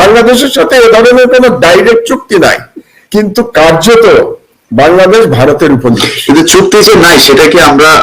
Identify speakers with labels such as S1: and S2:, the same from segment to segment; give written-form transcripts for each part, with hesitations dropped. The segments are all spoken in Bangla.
S1: বাংলাদেশের সাথে এ ধরনের কোনো ডাইরেক্ট চুক্তি নাই, কিন্তু কার্যত বাংলাদেশ ভারতের উপনিবেশ।
S2: কিন্তু চুক্তি যে নাই সেটা কি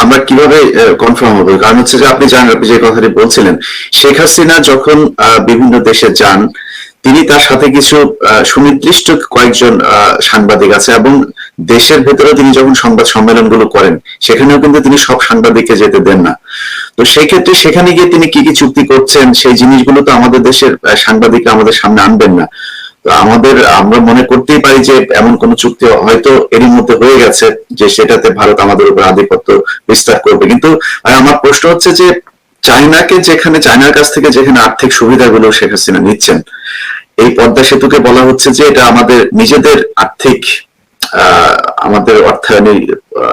S2: আমরা কিভাবে কনফার্ম হবে? কারণ হচ্ছে যে আপনি জানেন, আপনি যে কথাটি বলছিলেন, শেখ হাসিনা যখন বিভিন্ন দেশে যান, তিনি তার সাথে কিছু সুনির্দিষ্ট কয়েকজন সাংবাদিক আছে, এবং দেশের ভেতরে তিনি যখন সংবাদ সম্মেলনগুলো করেন সেখানেও কিন্তু তিনি সব সাংবাদিককে যেতে দেন না। তো সেই ক্ষেত্রে সেখানে গিয়ে তিনি কি কি চুক্তি করছেন সেই জিনিসগুলো তো আমাদের দেশের সাংবাদিকরা আমাদের সামনে আনবেন না। তো আমরা মনে করতেই পারি যে এমন কোন চুক্তি হয়তো এরই মধ্যে হয়ে গেছে যে সেটাতে ভারত আমাদের উপর আধিপত্য বিস্তার করবে। কিন্তু আমার প্রশ্ন হচ্ছে যে চায়নার কাছ থেকে যেখানে আর্থিক সুবিধাগুলো শেখ হাসিনা নিচ্ছেন, এই পদ্মা সেতুকে বলা হচ্ছে যে এটা আমাদের নিজেদের আমাদের অর্থায়নে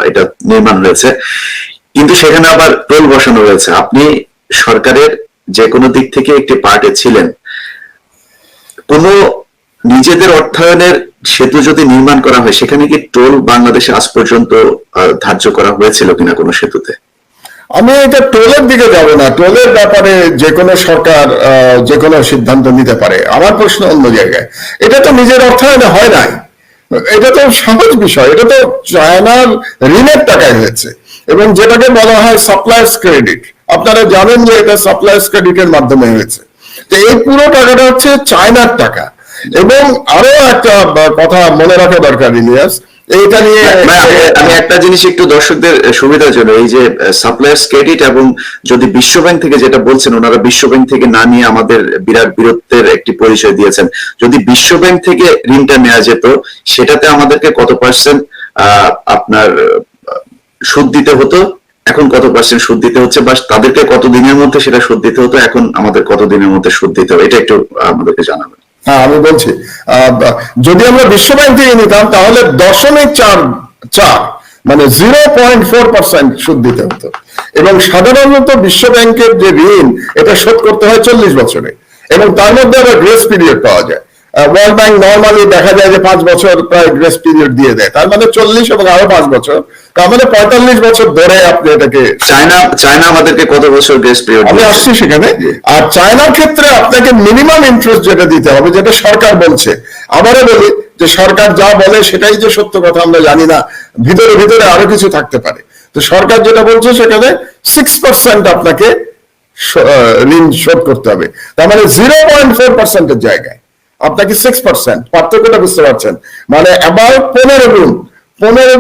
S2: এটা নির্মাণ হয়েছে, কিন্তু সেখানে আবার টোল বসানো হয়েছে। আপনি সরকারের যে কোনো দিক থেকে একটি পার্টে ছিলেন, কোন নিজেদের অর্থায়নের সেতু যদি নির্মাণ করা হয় সেখানে কি টোল বাংলাদেশে আজ পর্যন্ত ধার্য করা হয়েছিল কিনা কোনো সেতুতে?
S1: আমি এটা টোলের দিকে যাব না, টোলের ব্যাপারে যে কোনো সরকার যে কোনো সিদ্ধান্ত নিতে পারে। আমার প্রশ্ন অন্য জায়গায়। এটা তো নিজের অর্থায়নে হয় নাই, এটা তো সহজ বিষয়, এটা তো চায়নার ঋণের টাকায় হয়েছে, এবং যেটাকে বলা হয় সাপ্লায়ার্স ক্রেডিট। আপনারা জানেন যে এটা সাপ্লায়ার্স ক্রেডিটের মাধ্যমে হয়েছে। তো এই পুরো টাকাটা হচ্ছে চায়নার টাকা। এবং আরো একটা কথা মনে রাখা দরকার ইলিয়াস, এইটা নিয়ে
S2: আমি একটা জিনিস একটু দর্শকদের সুবিধার জন্য, এই যে সাপ্লায়ার্স ক্রেডিট এবং যদি বিশ্বব্যাংক থেকে যেটা বলছেন, ওনারা বিশ্বব্যাংক থেকে না নিয়ে আমাদের বিরাট বীরত্বের একটি পরিচয় দিয়েছেন। যদি বিশ্বব্যাংক থেকে ঋণটা নেওয়া যেত সেটাতে আমাদেরকে কত পার্সেন্ট আপনার সুদ দিতে হতো, এখন কত পার্সেন্ট সুদ দিতে হচ্ছে, বা তাদেরকে কত দিনের মধ্যে সেটা সুদ দিতে হতো, এখন আমাদের কত দিনের মধ্যে সুদ দিতে হবে, এটা একটু আমাদেরকে জানাবেন।
S1: হ্যাঁ, আমি বলছি, যদি আমরা বিশ্বব্যাংক থেকে নিতাম তাহলে 0.4 মানে 0.4% সুদ দিতে হতো, এবং সাধারণত বিশ্বব্যাংকের যে ঋণ এটা শোধ করতে হয় 40 বছরে, এবং তার মধ্যে আবার গ্রেস পিরিয়ড পাওয়া যায়। ওয়ার্ল্ড ব্যাংক নর্মালি দেখা যায় যে 5 বছর প্রায় গ্রেস পিরিয়ড দিয়ে দেয়, তার মানে 40 এবং আরো 5 বছর, তার মানে 45 বছর ধরে আপনি এটাকে।
S2: চায়না আমাদেরকে কত বছর গ্রেস পিরিয়ড?
S1: আমি আসছি সেখানে। আর চায়নার ক্ষেত্রে আপনাকে মিনিমাম ইন্টারেস্ট যেটা দিতে হবে, যেটা সরকার বলছে, আবারও বলি যে সরকার যা বলে সেটাই যে সত্য কথা আমরা জানি না, ভিতরে ভিতরে আরো কিছু থাকতে পারে। তো সরকার যেটা বলছে সেখানে 6% আপনাকে ঋণ শোধ করতে হবে, তার মানে 0.4%-এর জায়গায় আপনাকে 6%, পার্থক্যটা বুঝতে পারছেন? মানে আবার 15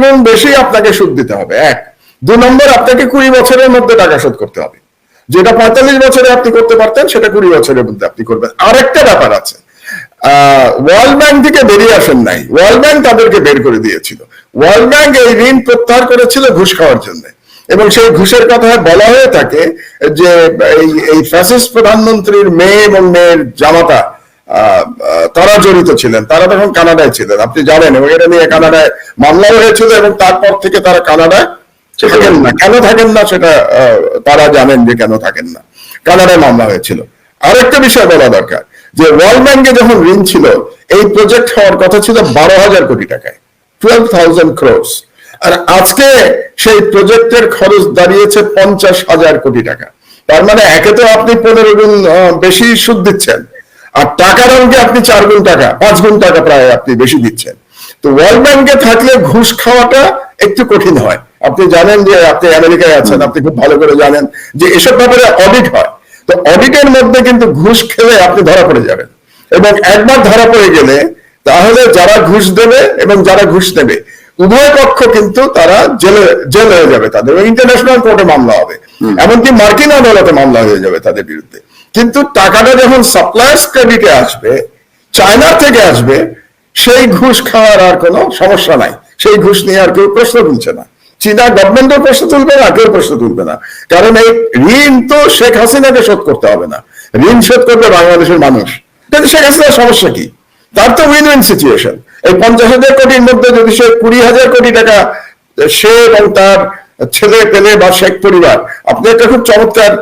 S1: গুণ বেশি আপনাকে সুদ দিতে হবে। 1, 2 নম্বর, আপনাকে 20 বছরের মধ্যে টাকা শোধ করতে হবে। যেটা 45 বছরে আপনি করতে পারতেন সেটা 20 বছরের মধ্যে আপনি করবেন। আরেকটা ব্যাপার আছে, ওয়ার্ল্ড ব্যাংক থেকে বেরিয়ে আসেন নাই, ওয়ার্ল্ড ব্যাংক তাদেরকে বের করে দিয়েছিল। ওয়ার্ল্ড ব্যাংক এই ঋণ প্রত্যাহার করেছিল ঘুষ খাওয়ার জন্য, এবং সেই ঘুষের কথা বলা হয়ে থাকে যে এই ফ্যাসিস্ট প্রধানমন্ত্রীর মেয়ে এবং মেয়ের জামাতা তারা জড়িত ছিলেন। তারা তখন কানাডায় ছিলেন, আপনি জানেন, এবং এটা নিয়ে কানাডায় মামলা হয়েছিল, এবং তারপর থেকে তারা কানাডায় থাকেন না। কেন থাকেন না সেটা তারা জানেন যে কেন থাকেন না, কানাডায় মামলা হয়েছিল। আরেকটা বিষয় বলা দরকার যে ওয়ার্ল্ড ব্যাংকে যখন ঋণ ছিল, এই প্রজেক্ট হওয়ার কথা ছিল 12,000 কোটি টাকায়, 12,000 crores, আর আজকে সেই প্রজেক্টের খরচ দাঁড়িয়েছে 50,000 কোটি টাকা। তার মানে একে তো আপনি 15 গুণ বেশি সুদ দিচ্ছেন, আর টাকার অঙ্কে আপনি 4 গুণ টাকা, 5 গুণ টাকা প্রায় আপনি বেশি দিচ্ছেন। তো ওয়ার্ল্ড ব্যাংকে থাকলে ঘুষ খাওয়াটা একটু কঠিন হয়। আপনি জানেন যে আপনি আমেরিকায় আছেন, আপনি খুব ভালো করে জানেন যে এসব ব্যাপারে অডিট হয়। তো অডিটের মধ্যে কিন্তু ঘুষ খেলে আপনি ধরা পড়ে যাবেন, এবং একবার ধরা পড়ে গেলে তাহলে যারা ঘুষ দেবে এবং যারা ঘুষ নেবে উভয় পক্ষ কিন্তু তারা জেল হয়ে যাবে, তাদের ইন্টারন্যাশনাল কোর্টে মামলা হবে, এমনকি মার্কিন আদালতে মামলা হয়ে যাবে তাদের বিরুদ্ধে। কিন্তু টাকাটা যখন সাপ্লায়ার্স ক্রেডিটে আসবে, চায়না থেকে আসবে, সেই ঘুষ খাওয়ার আর কোনো সমস্যা নাই, সেই ঘুষ নিয়ে আর কেউ প্রশ্ন তুলছে না। চীনা গভর্নমেন্টও প্রশ্ন তুলবে না, কেউ প্রশ্ন তুলবে না, কারণ এই ঋণ তো শেখ হাসিনাকে শোধ করতে হবে না, ঋণ শোধ করবে বাংলাদেশের মানুষ। কিন্তু শেখ হাসিনার সমস্যা কি? তার তো উইন উইন সিচুয়েশন। এই 50,000 কোটির মধ্যে যদি সে 20,000 কোটি টাকা সে এবং তার ছেলে পেলে বা শেখ পরিবার, আপনি একটা খুব চমৎকার,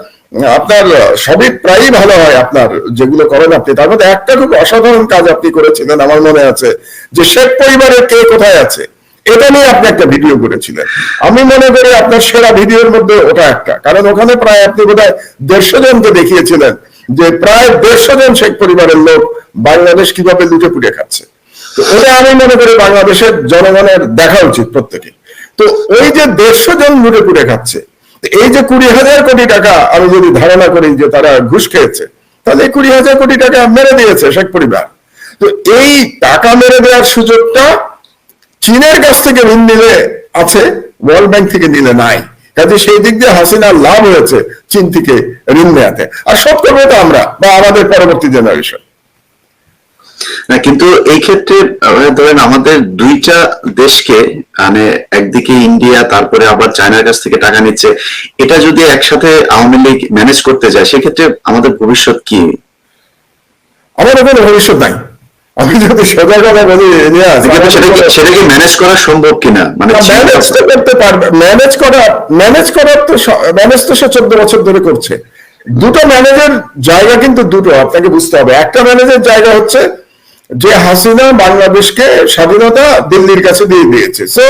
S1: আপনার সবই প্রায়ই ভালো হয় আপনার যেগুলো করেন আপনি, তার মধ্যে একটা খুব অসাধারণ কাজ আপনি করেছিলেন আমার মনে আছে, যে শেখ পরিবারের কে কোথায় আছে এটা নিয়ে আপনি একটা ভিডিও করেছিলেন। আমি মনে করি আপনার সেরা ভিডিওর মধ্যে ওটা একটা, কারণ ওখানে প্রায় আপনি বোধহয় 150 জনকে দেখিয়েছিলেন যে প্রায় 150 জন শেখ পরিবারের লোক বাংলাদেশ কিভাবে লুটে পুটে খাচ্ছে। তো ওটা আমি মনে করি বাংলাদেশের জনগণের দেখা উচিত প্রত্যেকে। তো ওই যে 150 জন লুটে পুটে খাচ্ছে, এই যে 20,000 কোটি টাকা আমি যদি ধারণা করি যে তারা ঘুষ খেয়েছে, তাহলে 20,000 কোটি টাকা মেরে দিয়েছে শেখ পরিবার। তো এই টাকা মেরে দেওয়ার সুযোগটা চীনের কাছ থেকে ঋণ নিলে আছে, ওয়ার্ল্ড ব্যাংক থেকে নিলে নাই। কাজে সেই দিক দিয়ে হাসিনার লাভ হয়েছে চীন থেকে ঋণ নেওয়াতে, আর সব করবো তো আমরা বা আমাদের পরবর্তী জেনারেশন।
S2: না, কিন্তু এই ক্ষেত্রে ধরেন আমাদের দুইটা দেশকে, মানে একদিকে ইন্ডিয়া তারপরে আবার চায়নার কাছ থেকে টাকা নিচ্ছে, এটা যদি একসাথে আওয়ামী লীগ ম্যানেজ করতে যায় সেক্ষেত্রে আমাদের ভবিষ্যৎ কি?
S1: আমাদের কোনো ভবিষ্যৎ নাই। আমি যদি সোজা কথা বলি,
S2: সেটা কি ম্যানেজ করা সম্ভব কিনা? মানে
S1: ম্যানেজ তো করতে পারবে, ম্যানেজ তো সে 14 বছর ধরে করছে। দুটো ম্যানেজের জায়গা কিন্তু দুটো আপনাকে বুঝতে হবে। একটা ম্যানেজের জায়গা হচ্ছে যে হাসিনা বাংলাদেশকে স্বাধীনতা দিল্লির কাছে দিয়ে দিয়েছে, সো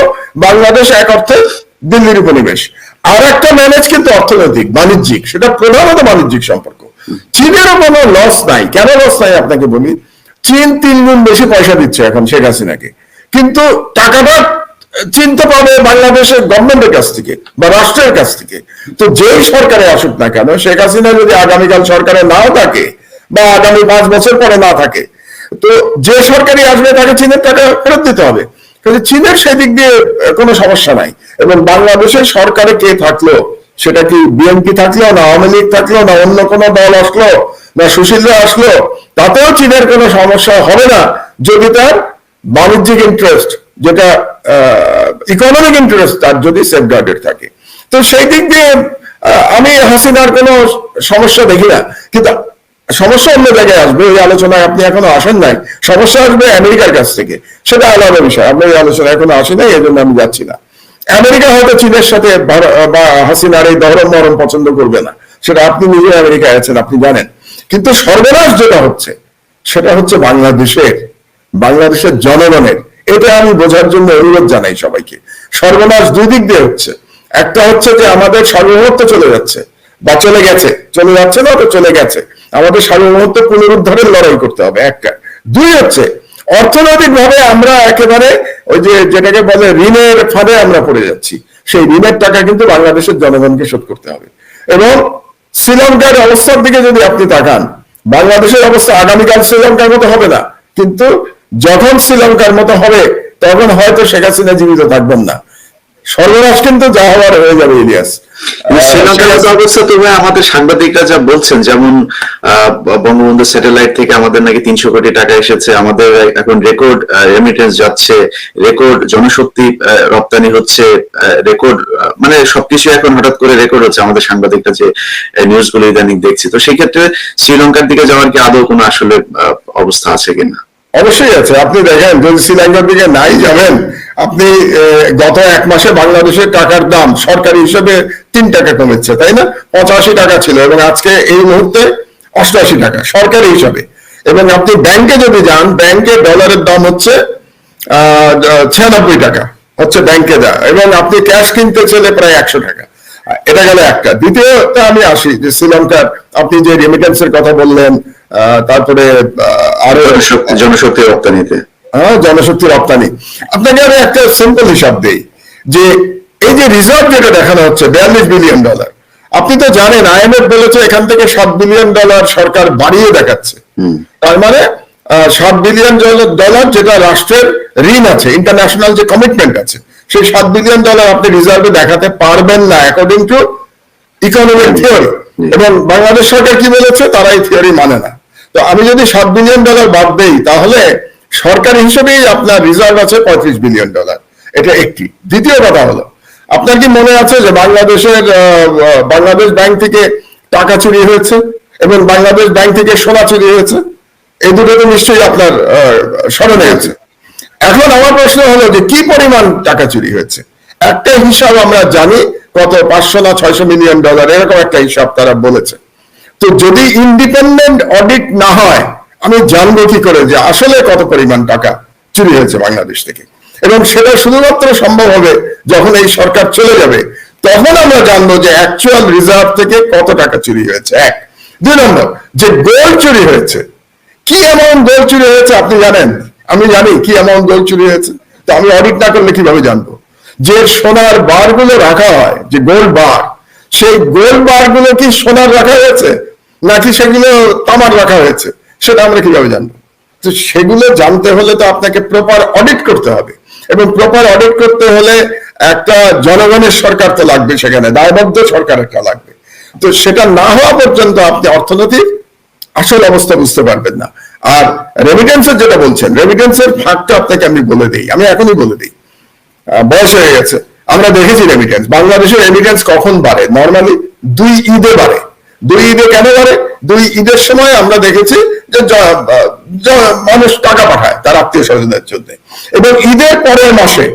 S1: বাংলাদেশ এক অর্থে দিল্লির উপনিবেশ। আর একটা ম্যানেজ কিন্তু অর্থনৈতিক, বাণিজ্যিক, সেটা প্রধানত বাণিজ্যিক সম্পর্ক। চীনেরও কোনো লস নাই। কেন লস নাই আপনাকে বলি, চীন 3 গুণ বেশি পয়সা দিচ্ছে এখন শেখ হাসিনাকে, কিন্তু টাকাটা চীন তো পাবে বাংলাদেশের গভর্নমেন্টের কাছ থেকে বা রাষ্ট্রের কাছ থেকে। তো যেই সরকারে আসুক না কেন, শেখ হাসিনা যদি আগামীকাল সরকারে নাও থাকে বা আগামী 5 বছর পরে না থাকে, তো যে সরকারই আসবে তাকে চীনের টাকা ফেরত দিতে হবে। কিন্তু চীনের সেদিক দিয়ে কোনো সমস্যা নাই। এবং বাংলাদেশের সরকারে কে থাকলো, সেটা কি বিএনপি থাকলো না আওয়ামী লীগ থাকলো না অন্য কোনো দল আসলো না সুশীলরা আসলো, তাতেও চীনের কোনো সমস্যা হবে না যদি তার বাণিজ্যিক ইন্টারেস্ট, যেটা ইকোনমিক ইন্টারেস্ট, তার যদি সেফগার্ডেড থাকে। তো সেই দিক দিয়ে আমি হাসিনার কোনো সমস্যা দেখি না। কিন্তু সমস্যা অন্য জায়গায় আসবে, এই আলোচনায় আপনি এখনো আসেন নাই। সমস্যা আসবে আমেরিকার কাছ থেকে, সেটা আলাদা বিষয়। আপনি এই আলোচনা এখনো আসেন নাই, এই জন্য আমি যাচ্ছি না। আমেরিকা হয়তো চীনের সাথে বা হাসিনার এই দহরম মরম পছন্দ করবে না, সেটা আপনি নিজে আমেরিকায় আছেন, আপনি জানেন। কিন্তু সর্বনাশ যেটা হচ্ছে সেটা হচ্ছে বাংলাদেশের জনগণের। এটা আমি বোঝার জন্য অনুরোধ জানাই সবাইকে। সর্বনাশ দুই দিক দিয়ে হচ্ছে। একটা হচ্ছে যে আমাদের সার্বভৌমত্ব চলে যাচ্ছে বা চলে যাচ্ছে না, তো চলে গেছে। আমাদের সার্বভৌমত্ব পুনরুদ্ধারের লড়াই করতে হবে, একটা। দুই হচ্ছে অর্থনৈতিক ভাবে আমরা একেবারে ওই যে যেটাকে বলে ঋণের ফাঁদে আমরা পড়ে যাচ্ছি। সেই ঋণের টাকা কিন্তু বাংলাদেশের জনগণকে শোধ করতে হবে। এবং শ্রীলঙ্কার অবস্থার দিকে যদি আপনি তাকান, বাংলাদেশের অবস্থা আগামীকাল শ্রীলঙ্কার মতো হবে না, কিন্তু যখন শ্রীলঙ্কার মতো হবে তখন হয়তো শেখ হাসিনা জীবিত থাকবেন না। সর্বনাশ কিন্তু যা হওয়ার হয়ে যাবে ইলিয়াস।
S2: শ্রীলঙ্কার অবস্থা তো আমাদের সাংবাদিকরা যা বলছেন, যেমন বঙ্গবন্ধু স্যাটেলাইট থেকে আমাদের নাকি 300 কোটি টাকা এসেছে, আমাদের এখন রেকর্ড রেমিটেন্স যাচ্ছে, রেকর্ড জনশক্তি রপ্তানি হচ্ছে, রেকর্ড মানে সবকিছু এখন হঠাৎ করে রেকর্ড হচ্ছে। আমাদের সাংবাদিকরা যে নিউজগুলো ইদানিং দেখছি, তো সেই ক্ষেত্রে শ্রীলঙ্কার দিকে যাওয়ার কি আদৌ কোনো আসলে অবস্থা আছে কিনা?
S1: অবশ্যই আছে। আপনি দেখেন, যদি শ্রীলঙ্কার দিকে নাই যাবেন, আপনি গত 1 মাসে বাংলাদেশের টাকার দাম সরকারি হিসেবে 3 টাকা কমেছে, তাই না? 85 টাকা ছিল এবং আজকে এই মুহূর্তে 88 টাকা সরকারি হিসাবে। এবং আপনি ব্যাংকে যদি যান, ব্যাংকে ডলারের দাম হচ্ছে 96 টাকা হচ্ছে ব্যাংকে দেওয়া, এবং আপনি ক্যাশ কিনতে চলে প্রায় 100 টাকা। এটা গেল একটা। দ্বিতীয়টা আমি আসি যে শ্রীলঙ্কার আপনি যে রেমিটেন্সের কথা বললেন, তারপরে আরো
S2: জনশক্তি রপ্তানিতে,
S1: জনশক্তি রপ্তানি। আপনাকে আমি একটা সিম্পল হিসাব দেই যে এই যে রিজার্ভ যেটা দেখানো হচ্ছে $42 বিলিয়ন, আপনি তো জানেন আইএমএফ বলেছে এখান থেকে $7 বিলিয়ন সরকার বাড়িয়ে দেখাচ্ছে। তার মানে $7 বিলিয়ন যেটা রাষ্ট্রের ঋণ আছে, ইন্টারন্যাশনাল যে কমিটমেন্ট আছে, সেই $7 বিলিয়ন আপনি রিজার্ভে দেখাতে পারবেন না অ্যাকর্ডিং টু ইকোনমিক থিওরি। এবং বাংলাদেশ সরকার কি বলেছে, তারা এই থিওরি মানে না। তো আমি যদি $7 বিলিয়ন বাদ দেই, তাহলে সরকারি হিসেবেই আপনার রিজার্ভ আছে $35 বিলিয়ন। এটা একটি। দ্বিতীয় কথা হলো, আপনার কি মনে আছে যে বাংলাদেশ ব্যাংক থেকে টাকা চুরি হয়েছে এবং বাংলাদেশ ব্যাংক থেকে সোনা চুরি হয়েছে? এই দুটো তো নিশ্চয়ই আপনার স্মরণে আছে। এখন আমার প্রশ্ন হলো যে কি পরিমাণ টাকা চুরি হয়েছে? একটা হিসাব আমরা জানি, কত 500 না 600 মিলিয়ন ডলার, এরকম একটা হিসাব তারা বলেছে। তো যদি ইন্ডিপেন্ডেন্ট অডিট না হয়, আমি জানবো কি করে যে আসলে কত পরিমাণ টাকা চুরি হয়েছে বাংলাদেশ থেকে? এবং সেটা শুধুমাত্র সম্ভব হবে যখন এই সরকার চলে যাবে, তখন আমরা জানবো যে অ্যাকচুয়াল রিজার্ভ থেকে কত টাকা চুরি হয়েছে। এক। 2 নম্বর, যে গোল্ড চুরি হয়েছে, কি অ্যামাউন্ট গোল্ড চুরি হয়েছে আপনি জানেন? আমি জানি কি অ্যামাউন্ট গোল্ড চুরি হয়েছে, তো আমি অডিট না করলে কিভাবে জানবো? যে সোনার বার গুলো রাখা হয়, যে গোল্ড বার, সেই গোল্ড বার গুলো কি সোনার রাখা হয়েছে নাকি সেগুলো তামার রাখা হয়েছে, সেটা আমরা কিভাবে জানবো? তো সেগুলো জানতে হলে তো আপনাকে প্রপার অডিট করতে হবে, এবং প্রপার অডিট করতে হলে একটা জনগণের সরকার তো লাগবে, সেখানে দায়বদ্ধ সরকার একটা লাগবে। তো সেটা না হওয়া পর্যন্ত আপনি অর্থনৈতিক আসল অবস্থা বুঝতে পারবেন না। আর রেমিটেন্সের যেটা বলছেন, রেমিটেন্সের ফাঁকটা আপনাকে আমি বলে দিই, আমি এখনই বলে দিই, বয়স হয়ে গেছে, আমরা দেখেছি রেমিটেন্স, বাংলাদেশের রেমিটেন্স কখন বাড়ে? নর্মালি 2 ঈদে বাড়ে। 2 ঈদে কেন বাড়ে? 2 ঈদের সময় আমরা দেখেছি যে মানুষ টাকা পাঠায় তার আত্মীয় স্বজনের জন্য, এবং ঈদের পরের মাসে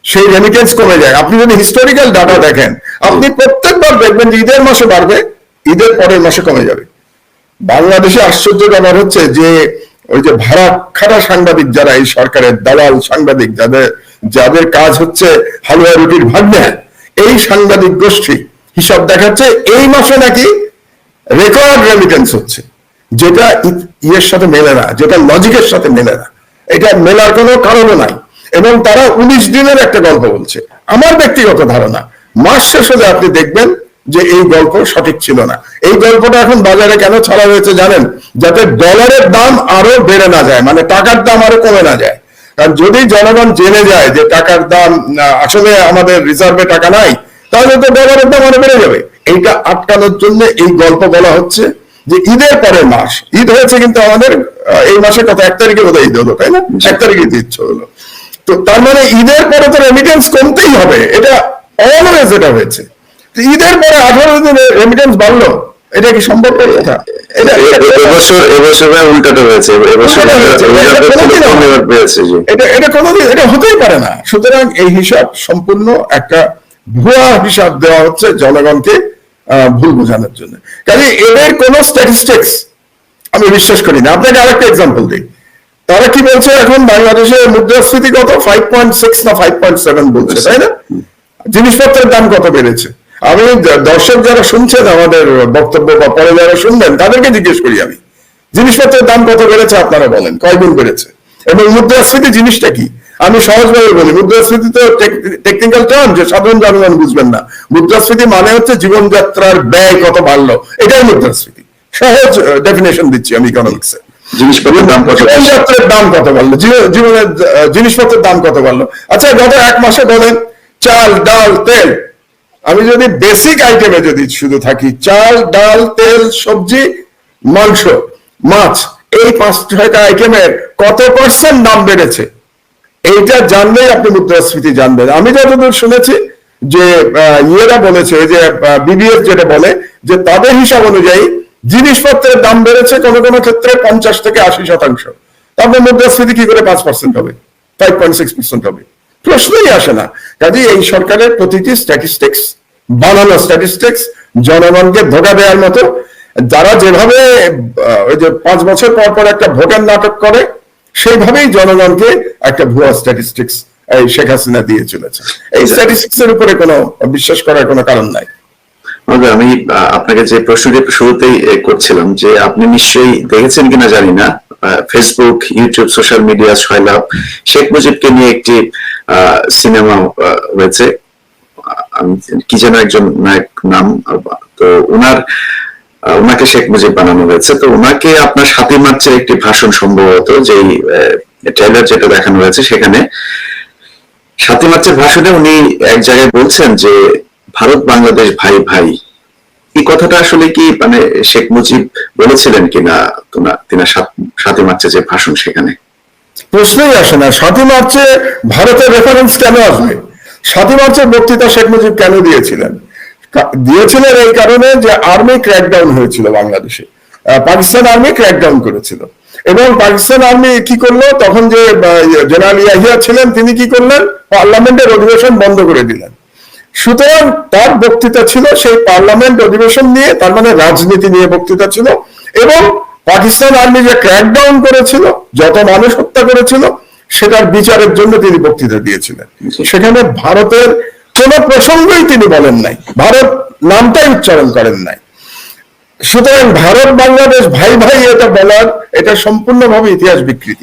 S1: সেই রেমিটেন্স কমে যায়। আপনি যদি হিস্টোরিক্যাল ডাটা দেখেন, আপনি প্রত্যেকবার দেখবেন যে ঈদের মাসে বাড়বে, ঈদের পরের মাসে কমে যাবে। বাংলাদেশে আশ্চর্য ব্যাপার হচ্ছে যে ওই যে ভাড়া খাটা সাংবাদিক যারা, এই সরকারের দালাল সাংবাদিক, যাদের কাজ হচ্ছে হালুয়া রুটির ভাগ নেয়, এই সাংবাদিক গোষ্ঠী হিসাব দেখাচ্ছে এই মাসে নাকি রেকর্ড রেমিটেন্স হচ্ছে, যেটা ইয়ের সাথে মেলে না, যেটা লজিকের সাথে মেলে না, এটা মেলার কোনো কারণও নাই। এবং তারা 19 দিনের একটা গল্প বলছে। আমার ব্যক্তিগত ধারণা, মাস শেষ হলে আপনি দেখবেন যে এই গল্প সঠিক ছিল না। এই গল্পটা এখন বাজারে কেন ছাড়া হয়েছে জানেন? যাতে ডলারের দাম আরো বেড়ে না যায়, মানে টাকার দাম আরো কমে না যায়। কারণ যদি জনগণ জেনে যায় যে টাকার দাম আসলে আমাদের রিজার্ভে টাকা নাই, তাহলে তো ডলারের দাম আরো বেড়ে যাবে। এইটা আটকানোর জন্য এই গল্প বলা হচ্ছে যে ঈদের পরের মাস, ঈদ হয়েছে কিন্তু আমাদের এই মাসে কত 1 তারিখে বোধহয় ঈদ হলো, তাই না? 1 তারিখে ঈদ হলো। তো তার মানে ঈদের পরে তো রেমিটেন্স কমতেই হবে, এটা অলওয়েজ এটা হয়েছে। ঈদের পরে 18 দিনে রেমিটেন্স বাড়লো, এটা কি সম্ভব কথা?
S2: উল্টাটা হয়েছে,
S1: এটা কোনোদিন এটা হতেই পারে না। সুতরাং এই হিসাব সম্পূর্ণ একটা ভুয়া হিসাব দেওয়া হচ্ছে জনগণকে ভুল বোঝানোর জন্য। কাজে এদের কোন স্ট্যাটিস্টিক্স আমি বিশ্বাস করি না। আপনাকে আরেকটা এক্সাম্পল দিই, তারা কি বলছে এখন বাংলাদেশের মুদ্রাস্ফীতি কত? 5.6 না 5.7 বলছে, তাই না? জিনিসপত্রের দাম কত বেড়েছে? আমি দর্শক যারা শুনছেন আমাদের বক্তব্য বা পরে যারা শুনবেন তাদেরকে জিজ্ঞেস করি, আমি জিনিসপত্রের দাম কত বেড়েছে আপনারা বলেন, কয় গুণ বেড়েছে? এবং মুদ্রাস্ফীতি জিনিসটা কি? আমি সহজভাবে বলি, মুদ্রাস্ফীতি তো টেকনিক্যাল টার্ম, যে সাধারণ জনগণ বুঝবেন না। মুদ্রাস্ফীতি মানে হচ্ছে জীবনযাত্রার ব্যয় কত বাড়লো, এটাই মুদ্রাস্ফীতি। সহজ ডেফিনেশন দিচ্ছি আমি ইকোনমিক্সে।
S2: জিনিসপত্রের দাম কত,
S1: জীবনযাত্রার দাম কত বাড়লো, জীবনের জিনিসপত্রের দাম কত বাড়লো। আচ্ছা, গত 1 মাসে বলেন চাল, ডাল, তেল, আমি যদি বেসিক আইটেমে যদি শুধু থাকি, চাল, ডাল, তেল, সবজি, মাংস, মাছ, এই 5-6টা আইটেমের কত % দাম বেড়েছে, এইটা জানলেই আপনি মুদ্রাস্ফীতি জানবেন। আমি যতদূর শুনেছি যে ইয়েরা বলেছে, যে বিবিএস যেটা বলে, যে তাদের হিসাব অনুযায়ী জিনিসপত্রের দাম বেড়েছে কোনো কোনো ক্ষেত্রে 50 থেকে 80%। তারপর মুদ্রাস্ফীতি কি করে 5% হবে, 5.6% হবে? প্রশ্নই আসে না। কাজে এই সরকারের প্রতিটি স্ট্যাটিস্টিক্স বানানো স্ট্যাটিস্টিক্স, জনগণকে ধোঁকা দেওয়ার মতো। যারা যেভাবে ওই যে 5 বছর পর পর একটা ভোটের নাটক করে, সেইভাবেই জনগণকে একটা ভুয়া স্ট্যাটিস্টিক্স এই শেখ হাসিনা দিয়ে চলেছে। এই স্ট্যাটিস্টিক্স এর উপরে কোনো বিশ্বাস করার কোনো কারণ নাই।
S2: আমি আপনাকে যে প্রশ্নটি শুরুতেই করছিলাম, যে আপনি নিশ্চয়ই দেখেছেন কিনা জানি না, ফেসবুক, ইউটিউব, সোশ্যাল মিডিয়া সয়লাব শেখ মুজিবকে নিয়ে একটি সিনেমা হয়েছে, কি যেন একজন নায়ক নাম, তো ওনাকে শেখ মুজিব বানানো হয়েছে। তো ওনাকে আপনার 7 মার্চের একটি ভাষণ, সম্ভবত যেই ট্রেলার যেটা দেখানো হয়েছে, সেখানে 7 মার্চের ভাষণে উনি এক জায়গায় বলছেন যে ভারত বাংলাদেশ ভাই ভাই। এই কথাটা আসলে কি মানে শেখ মুজিব বলেছিলেন কিনা তিনি 7 মার্চে যে ভাষণ, সেখানে
S1: প্রশ্নই আসে না। 7 মার্চে ভারতের রেফারেন্স কেন আসবে? 7 মার্চের বক্তৃতা শেখ মুজিব কেন দিয়েছিলেন? দিয়েছিলেন এই কারণে যে আর্মি ক্র্যাকডাউন হয়েছিল বাংলাদেশে, পাকিস্তান আর্মি ক্র্যাকডাউন করেছিল, এবং পাকিস্তান আর্মি কি করলো, তখন যে জেনারেল ইয়াহিয়া ছিলেন তিনি কি করলেন, পার্লামেন্টের অধিবেশন বন্ধ করে দিলেন। সুতরাং তার বক্তৃতা ছিল সেই পার্লামেন্ট অধিবেশন নিয়ে, তার মানে রাজনীতি নিয়ে বক্তৃতা ছিল। এবং পাকিস্তান আর্মি যে ক্র্যাকডাউন করেছিল, যত মানুষ হত্যা করেছিল, সেটার বিচারের জন্য তিনি বক্তৃতা দিয়েছিলেন। সেখানে ভারতের কোন প্রসঙ্গই তিনি বলেন নাই, ভারত নামটাই উচ্চারণ করেন নাই। সুতরাং ভারত বাংলাদেশ ভাই ভাই এটা বলার এটা সম্পূর্ণভাবে ইতিহাস বিকৃতি।